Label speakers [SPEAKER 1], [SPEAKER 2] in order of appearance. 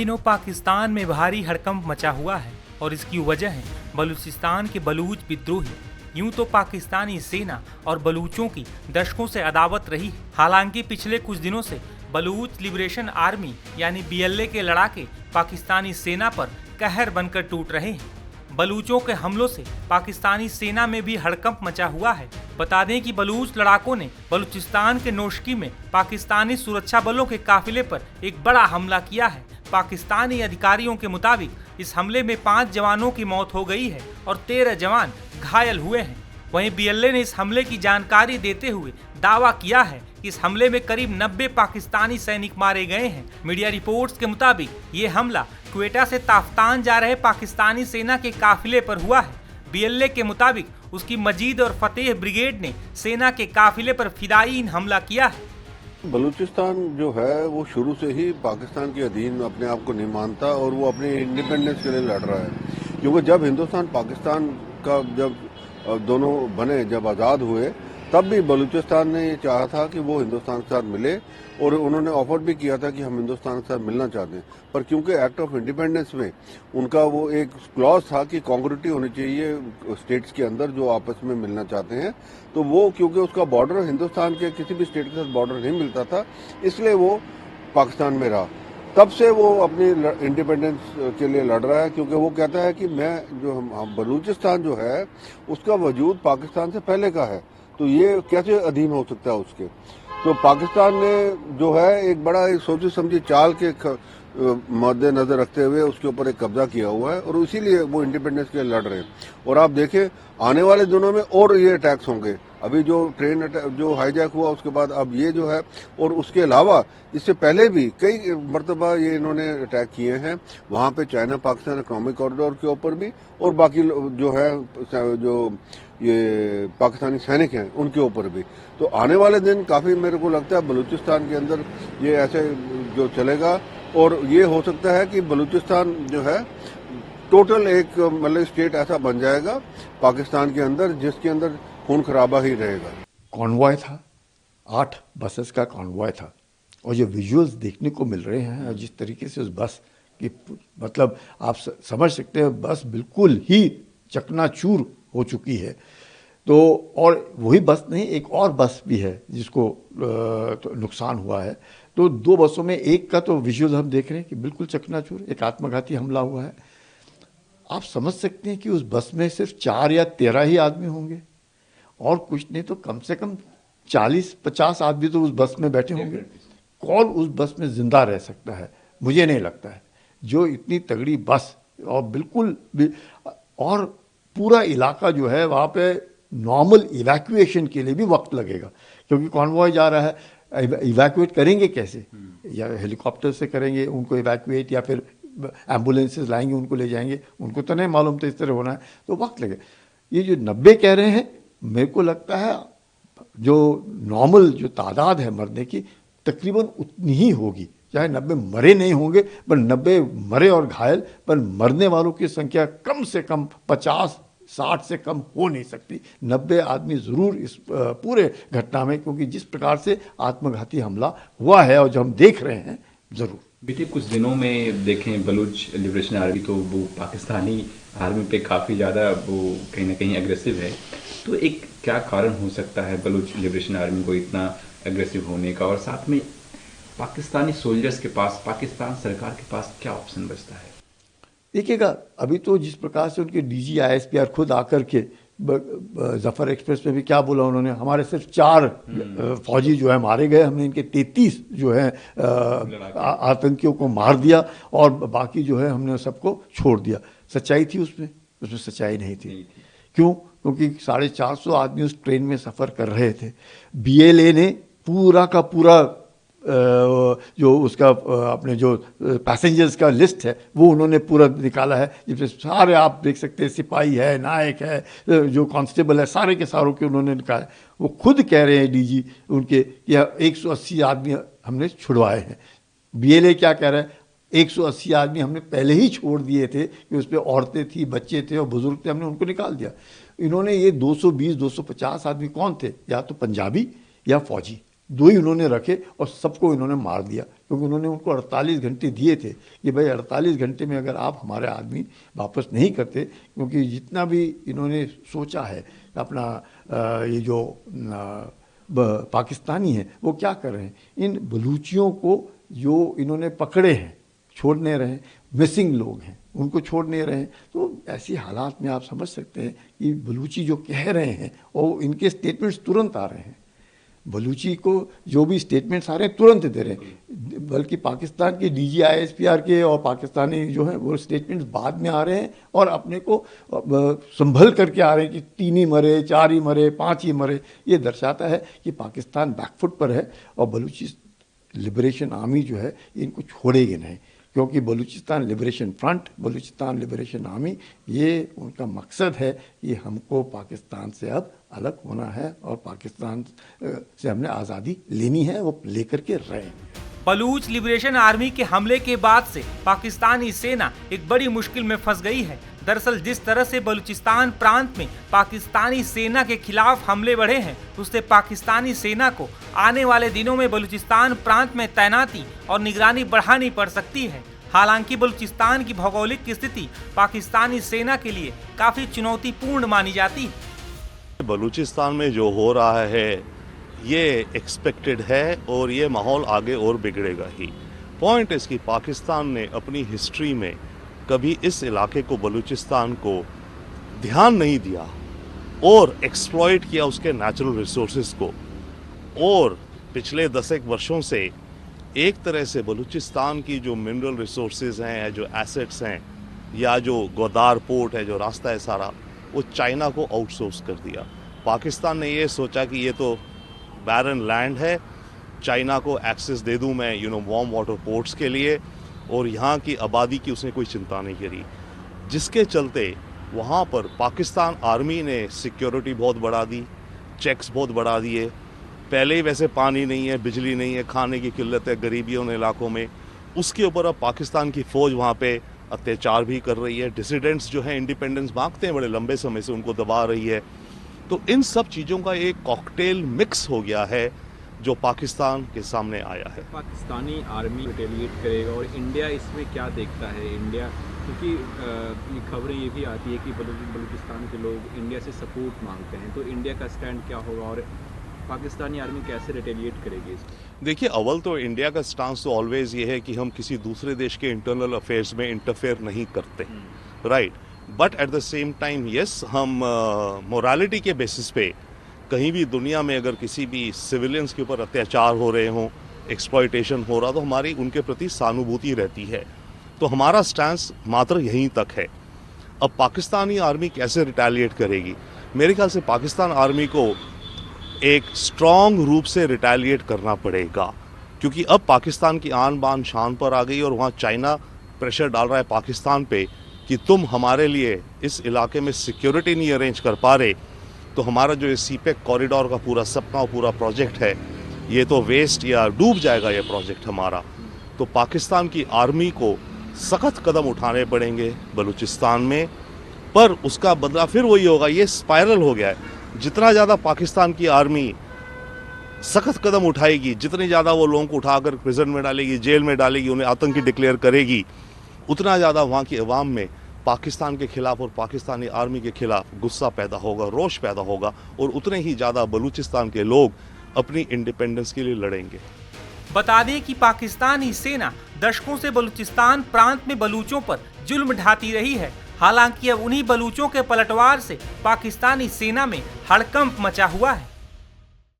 [SPEAKER 1] दिनों पाकिस्तान में भारी हड़कंप मचा हुआ है और इसकी वजह है बलूचिस्तान के बलूच विद्रोही। यूं तो पाकिस्तानी सेना और बलूचों की दशकों से अदावत रही है। हालांकि पिछले कुछ दिनों से बलूच लिबरेशन आर्मी यानी BLA के लड़ाके पाकिस्तानी सेना पर कहर बनकर टूट रहे हैं। बलूचों के हमलों से पाकिस्तानी सेना में भी हड़कंप मचा हुआ है। बता दें कि बलूच लड़ाकों ने बलूचिस्तान के नोशकी में पाकिस्तानी सुरक्षा बलों के काफिले पर एक बड़ा हमला किया है। पाकिस्तानी अधिकारियों के मुताबिक इस हमले में 5 जवानों की मौत हो गई है और 13 जवान घायल हुए हैं। वहीं BLA ने इस हमले की जानकारी देते हुए दावा किया है कि इस हमले में करीब 90 पाकिस्तानी सैनिक मारे गए हैं। मीडिया रिपोर्ट्स के मुताबिक ये हमला क्वेटा से ताफ्तान जा रहे पाकिस्तानी सेना के काफिले पर हुआ है। BLA के मुताबिक उसकी मजीद और फतेह ब्रिगेड ने सेना के काफिले पर फिदायीन हमला किया है।
[SPEAKER 2] बलूचिस्तान जो है वो शुरू से ही पाकिस्तान के अधीन अपने आप को नहीं मानता और वो अपने इंडिपेंडेंस के लिए लड़ रहा है। क्योंकि जब हिंदुस्तान पाकिस्तान का जब दोनों बने, जब आज़ाद हुए, तब भी बलूचिस्तान ने ये चाहा था कि वो हिंदुस्तान के साथ मिले और उन्होंने ऑफर भी किया था कि हम हिंदुस्तान के साथ मिलना चाहते हैं। पर क्योंकि एक्ट ऑफ इंडिपेंडेंस में उनका वो एक क्लॉज था कि कॉन्ग्रुइटी होनी चाहिए स्टेट्स के अंदर जो आपस में मिलना चाहते हैं, तो वो क्योंकि उसका बॉर्डर हिंदुस्तान के किसी भी स्टेट के साथ बॉर्डर नहीं मिलता था, इसलिए वो पाकिस्तान में रहा। तब से वो अपनी इंडिपेंडेंस के लिए लड़ रहा है, क्योंकि वो कहता है कि मैं जो हम बलूचिस्तान जो है उसका वजूद पाकिस्तान से पहले का है, तो ये कैसे अधीन हो सकता है उसके। तो पाकिस्तान ने जो है एक बड़ा एक सोची समझी चाल के मद्देनजर रखते हुए उसके ऊपर एक कब्जा किया हुआ है और इसीलिए वो इंडिपेंडेंस के लिए लड़ रहे हैं। और आप देखें आने वाले दिनों में और ये अटैक्स होंगे। अभी जो ट्रेन जो हाईजैक हुआ उसके बाद अब ये जो है, और उसके अलावा इससे पहले भी कई मरतबा ये इन्होंने अटैक किए हैं वहां पे चाइना पाकिस्तान इकोनॉमिक कॉरिडोर के ऊपर भी, और बाकी जो है जो ये पाकिस्तानी सैनिक हैं उनके ऊपर भी। तो आने वाले दिन काफी मेरे को लगता है बलूचिस्तान के अंदर ये ऐसे जो चलेगा और ये हो सकता है कि बलूचिस्तान जो है टोटल एक मतलब स्टेट ऐसा बन जाएगा पाकिस्तान के अंदर जिसके अंदर खून खराबा ही रहेगा।
[SPEAKER 3] कॉन्वॉय था, 8 बसेस का कॉन्वॉय था और जो विजुअल्स देखने को मिल रहे हैं और जिस तरीके से उस बस की मतलब आप समझ सकते हैं, बस बिल्कुल ही चकनाचूर हो चुकी है। तो और वही बस नहीं, एक और बस भी है जिसको तो नुकसान हुआ है। तो 2 बसों में एक का तो विजुअल हम देख रहे हैं कि बिल्कुल चकनाचूर, एक आत्मघाती हमला हुआ है। आप समझ सकते हैं कि उस बस में सिर्फ 4 या 13 ही आदमी होंगे और कुछ नहीं तो कम से कम 40-50 आदमी तो उस बस में बैठे होंगे। कौन उस बस में जिंदा रह सकता है? मुझे नहीं लगता है। जो इतनी तगड़ी बस और बिल्कुल और पूरा इलाका जो है वहाँ पे नॉर्मल इवैक्यूएशन के लिए भी वक्त लगेगा, क्योंकि कॉन्वॉय जा रहा है। इवैक्यूएट करेंगे कैसे? या हेलीकॉप्टर से करेंगे उनको इवैक्यूएट, या फिर एम्बुलेंसेस लाएंगे उनको ले जाएंगे, उनको तो नहीं मालूम तो इस तरह होना है, तो वक्त लगेगा। ये जो 90 कह रहे हैं, मेरे को लगता है जो नॉर्मल जो तादाद है मरने की तकरीबन उतनी ही होगी। चाहे 90 मरे नहीं होंगे, पर 90 मरे और घायल, पर मरने वालों की संख्या कम से कम 50-60 से कम हो नहीं सकती। 90 आदमी जरूर इस पूरे घटना में, क्योंकि जिस प्रकार से आत्मघाती हमला हुआ है और जो हम देख रहे हैं, जरूर।
[SPEAKER 4] बीते कुछ दिनों में देखें बलूच लिबरेशन आर्मी तो वो पाकिस्तानी आर्मी पे काफ़ी ज़्यादा वो कहीं ना कहीं एग्रेसिव है। तो एक क्या कारण हो सकता है बलूच लिबरेशन आर्मी को इतना एग्रेसिव होने का, और साथ में पाकिस्तानी सोल्जर्स के पास, पाकिस्तान सरकार के पास क्या ऑप्शन बचता है?
[SPEAKER 3] देखिएगा, अभी तो जिस प्रकार से उनके DG ISPR खुद आकर के जफर एक्सप्रेस में भी क्या बोला उन्होंने, हमारे सिर्फ 4 फौजी जो है मारे गए, हमने इनके 33 जो है आतंकियों को मार दिया और बाकी जो है हमने सबको छोड़ दिया। सच्चाई थी उसमें सच्चाई नहीं थी। क्यों? क्योंकि 450 आदमी उस ट्रेन में सफ़र कर रहे थे। BLA ने पूरा का पूरा जो उसका अपने जो पैसेंजर्स का लिस्ट है वो उन्होंने पूरा निकाला है, जिसमें सारे आप देख सकते हैं, सिपाही है, नायक है, जो कांस्टेबल है, सारे के सारों के उन्होंने निकाला। वो खुद कह रहे हैं DG उनके कि 180 आदमी हमने छुड़वाए हैं। BLA क्या कह रहा है? 180 आदमी हमने पहले ही छोड़ दिए थे कि उस पर औरतें थी, बच्चे थे और बुजुर्ग थे, हमने उनको निकाल दिया। इन्होंने ये 220-250 आदमी कौन थे? या तो पंजाबी या फौजी, दो ही उन्होंने रखे और सबको इन्होंने मार दिया, क्योंकि उन्होंने उनको 48 घंटे दिए थे कि भाई 48 घंटे में अगर आप हमारे आदमी वापस नहीं करते, क्योंकि जितना भी इन्होंने सोचा है अपना ये जो पाकिस्तानी हैं वो क्या कर रहे हैं, इन बलूचियों को जो इन्होंने पकड़े हैं छोड़ नहीं रहे, मिसिंग लोग हैं उनको छोड़ नहीं रहे हैं। तो ऐसी हालात में आप समझ सकते हैं कि बलूची जो कह रहे हैं और इनके स्टेटमेंट्स तुरंत आ रहे हैं, बलूची को जो भी स्टेटमेंट्स आ रहे हैं तुरंत दे रहे हैं, बल्कि पाकिस्तान के DG ISPR के और पाकिस्तानी जो है वो स्टेटमेंट्स बाद में आ रहे हैं और अपने को संभल करके आ रहे हैं कि 3 ही मरे, 4 ही मरे, 5 ही मरे। ये दर्शाता है कि पाकिस्तान बैकफुट पर है और बलूची लिबरेशन आर्मी जो है इनको छोड़ेगी नहीं, क्योंकि Balochistan liberation front, Balochistan liberation army, ये उनका मकसद है कि हमको पाकिस्तान से अब अलग होना है और पाकिस्तान से हमने आज़ादी लेनी है, वो लेकर के रहे हैं।
[SPEAKER 1] बलूच लिबरेशन आर्मी के हमले के बाद से पाकिस्तानी सेना एक बड़ी मुश्किल में फंस गई है। दरअसल जिस तरह से बलूचिस्तान प्रांत में पाकिस्तानी सेना के खिलाफ हमले बढ़े हैं, उससे पाकिस्तानी सेना को आने वाले दिनों में बलूचिस्तान प्रांत में तैनाती और निगरानी बढ़ानी पड़ सकती है। हालांकि बलूचिस्तान की भौगोलिक स्थिति पाकिस्तानी सेना के लिए काफी चुनौतीपूर्ण मानी जाती है।
[SPEAKER 5] बलूचिस्तान में जो हो रहा है ये एक्सपेक्टेड है और ये माहौल आगे और बिगड़ेगा ही। पॉइंट इसकी पाकिस्तान ने अपनी हिस्ट्री में कभी इस इलाके को, बलूचिस्तान को ध्यान नहीं दिया और एक्सप्लॉइट किया उसके नेचुरल रिसोर्सेज को, और पिछले 10 वर्षों से एक तरह से बलूचिस्तान की जो मिनरल रिसोर्सेज हैं, जो एसेट्स हैं, या जो गोदार पोर्ट है, जो रास्ता है सारा, वो चाइना को आउटसोर्स कर दिया। पाकिस्तान ने ये सोचा कि ये तो बैरन लैंड है, चाइना को एक्सेस दे दूं मैं वार्म वाटर पोर्ट्स के लिए, और यहाँ की आबादी की उसने कोई चिंता नहीं करी, जिसके चलते वहाँ पर पाकिस्तान आर्मी ने सिक्योरिटी बहुत बढ़ा दी, चेक्स बहुत बढ़ा दिए। पहले ही वैसे पानी नहीं है, बिजली नहीं है, खाने की किल्लत है गरीबी उन इलाकों में, उसके ऊपर अब पाकिस्तान की फ़ौज वहाँ पे अत्याचार भी कर रही है। डिसिडेंट्स जो हैं इंडिपेंडेंस मांगते हैं बड़े लंबे समय से, उनको दबा रही है। तो इन सब चीज़ों का एक कॉकटेल मिक्स हो गया है जो पाकिस्तान के सामने आया है।
[SPEAKER 4] पाकिस्तानी आर्मी रिटेलिएट करेगा और इंडिया इसमें क्या देखता है? इंडिया, क्योंकि खबरें ये भी आती है कि बलूचिस्तान के लोग इंडिया से सपोर्ट मांगते हैं, तो इंडिया का स्टैंड क्या होगा और पाकिस्तानी आर्मी कैसे रिटेलिएट करेगी?
[SPEAKER 5] देखिए, अव्वल तो इंडिया का स्टांस तो ऑलवेज ये है कि हम किसी दूसरे देश के इंटरनल अफेयर्स में इंटरफेयर नहीं करते, right. But at the same time yes, हम मोरालिटी के बेसिस पे कहीं भी दुनिया में अगर किसी भी सिविलियंस के ऊपर अत्याचार हो रहे हों, एक्सप्लॉयटेशन हो रहा, तो हमारी उनके प्रति सहानुभूति रहती है। तो हमारा स्टैंस मात्र यहीं तक है। अब पाकिस्तानी आर्मी कैसे रिटेलिएट करेगी? मेरे ख्याल से पाकिस्तान आर्मी को एक स्ट्रॉन्ग रूप से रिटेलिएट करना पड़ेगा, क्योंकि अब पाकिस्तान की आन बान शान पर आ गई और वहाँ चाइना प्रेशर डाल रहा है पाकिस्तान पे कि तुम हमारे लिए इस इलाके में सिक्योरिटी नहीं अरेंज कर पा रहे, तो हमारा जो ये सीपेक कॉरिडोर का पूरा सपना और पूरा प्रोजेक्ट है, ये तो वेस्ट या डूब जाएगा ये प्रोजेक्ट हमारा। तो पाकिस्तान की आर्मी को सख्त कदम उठाने पड़ेंगे बलूचिस्तान में, पर उसका बदला फिर वही होगा। ये स्पाइरल हो गया है। जितना ज़्यादा पाकिस्तान की आर्मी सख्त कदम उठाएगी, जितनी ज़्यादा वो लोगों को उठाकर प्रिजन में डालेगी, जेल में डालेगी, उन्हें आतंकी डिक्लेयर करेगी, उतना ज़्यादा वहाँ की अवाम में पाकिस्तान के खिलाफ और पाकिस्तानी आर्मी के खिलाफ गुस्सा पैदा होगा, रोष पैदा होगा, और उतने ही ज़्यादा बलूचिस्तान के लोग अपनी इंडिपेंडेंस के लिए लड़ेंगे।
[SPEAKER 1] बता दें कि पाकिस्तानी सेना दशकों से बलूचिस्तान प्रांत में बलूचों पर जुल्म ढाती रही है। हालांकि अब उन्हीं बलूचों के पलटवार से पाकिस्तानी सेना में हड़कंप मचा हुआ है।